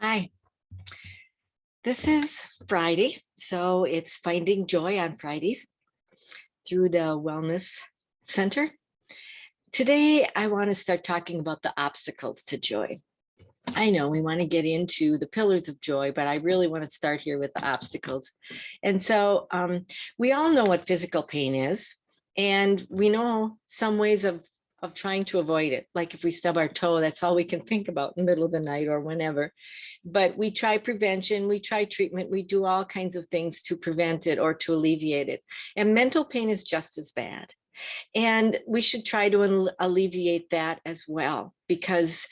Hi, this is Friday, so it's Finding Joy on Fridays through the Wellness Center. Today, I want to start talking about the obstacles to joy. I know we want to get into the pillars of joy, but I really want to start here with the obstacles. And so we all know what physical pain is, and we know some ways of trying to avoid it. Like if we stub our toe, that's all we can think about in the middle of the night or whenever. But we try prevention, we try treatment, we do all kinds of things to prevent it or to alleviate it. And mental pain is just as bad. And we should try to alleviate that as well, because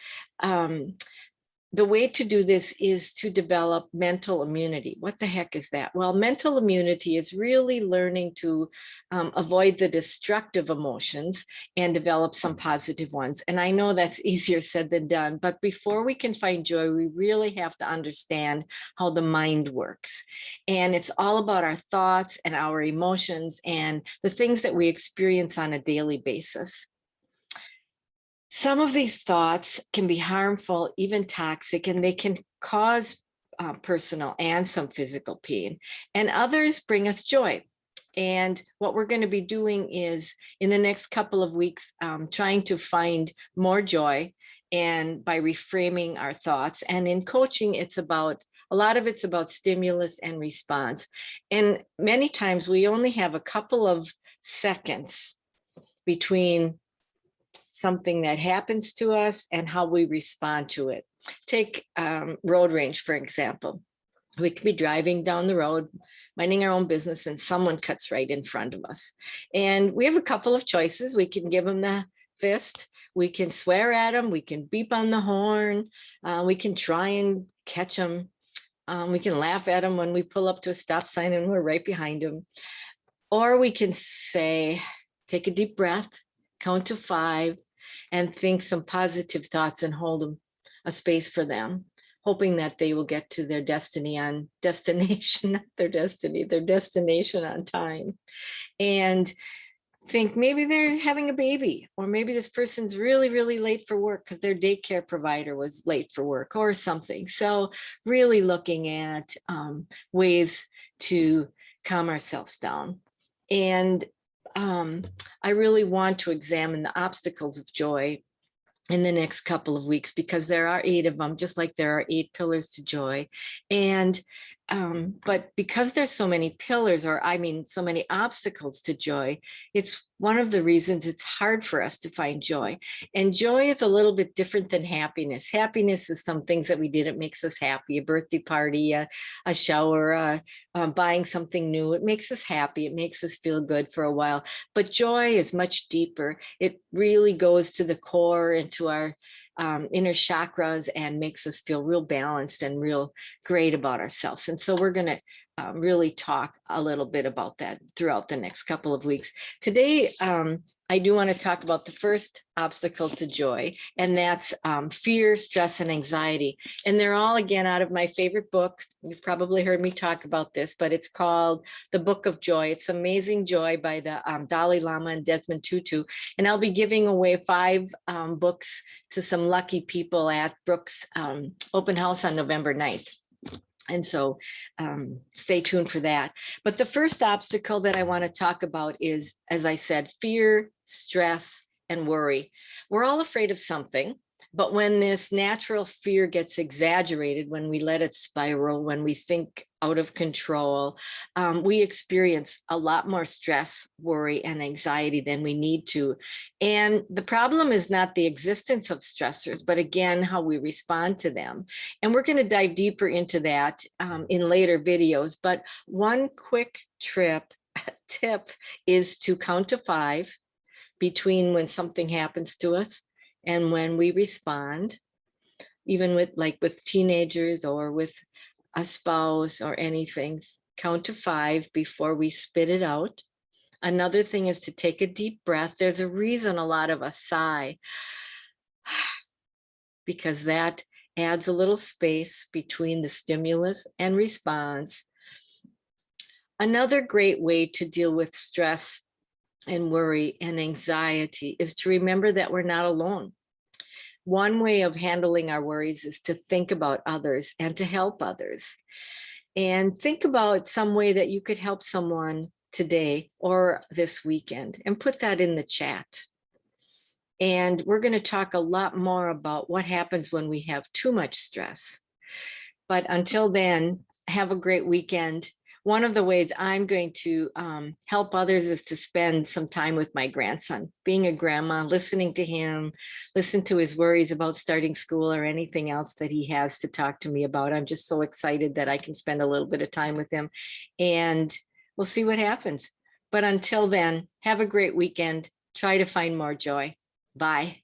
the way to do this is to develop mental immunity. What the heck is that? Well, mental immunity is really learning to avoid the destructive emotions and develop some positive ones. And I know that's easier said than done, but before we can find joy, we really have to understand how the mind works. And it's all about our thoughts and our emotions and the things that we experience on a daily basis. Some of these thoughts can be harmful, even toxic, and they can cause personal and some physical pain. And others bring us joy. And what we're going to be doing is in the next couple of weeks, trying to find more joy and by reframing our thoughts. And in coaching, a lot of it's about stimulus and response. And many times we only have a couple of seconds between something that happens to us and how we respond to it. Take road rage, for example. We could be driving down the road, minding our own business, and someone cuts right in front of us. And we have a couple of choices. We can give them the fist. We can swear at them. We can beep on the horn. We can try and catch them. We can laugh at them when we pull up to a stop sign and we're right behind them. Or we can say, take a deep breath, count to 5, and think some positive thoughts and hold them a space for them, hoping that they will get to their destination on time. And think maybe they're having a baby, or maybe this person's really, really late for work because their daycare provider was late for work or something. So really looking at ways to calm ourselves down. And I really want to examine the obstacles of joy in the next couple of weeks, because there are 8 of them, just like there are 8 pillars to joy. And but because there's so many pillars, or I mean so many obstacles to joy, it's one of the reasons it's hard for us to find joy. And joy is a little bit different than happiness. Happiness is some things that we did, it makes us happy, a birthday party, a shower, buying something new. It makes us happy, it makes us feel good for a while. But joy is much deeper. It really goes to the core and to our inner chakras and makes us feel real balanced and real great about ourselves. And so we're going to really talk a little bit about that throughout the next couple of weeks. Today, I do want to talk about the first obstacle to joy, and that's fear, stress, and anxiety. And they're all, again, out of my favorite book. You've probably heard me talk about this, but it's called The Book of Joy. It's Amazing Joy by the Dalai Lama and Desmond Tutu. And I'll be giving away 5 books to some lucky people at Brooks Open House on November 9th. And so stay tuned for that. But the first obstacle that I want to talk about is, as I said, fear, stress, and worry. We're all afraid of something, but when this natural fear gets exaggerated, when we let it spiral, when we think out of control, we experience a lot more stress, worry, and anxiety than we need to. And the problem is not the existence of stressors, but again, how we respond to them. And we're going to dive deeper into that in later videos. But one quick tip is to count to 5 between when something happens to us and when we respond, even with teenagers or with a spouse or anything. Count to 5 before we spit it out. Another thing is to take a deep breath. There's a reason a lot of us sigh, because that adds a little space between the stimulus and response. Another great way to deal with stress and worry and anxiety is to remember that we're not alone. one way of handling our worries is to think about others and to help others. And think about some way that you could help someone today or this weekend, and put that in the chat. And we're going to talk a lot more about what happens when we have too much stress. But until then, have a great weekend. One of the ways I'm going to help others is to spend some time with my grandson, being a grandma, listening to him, listen to his worries about starting school or anything else that he has to talk to me about. I'm just so excited that I can spend a little bit of time with him, and we'll see what happens. But until then, have a great weekend. Try to find more joy. Bye.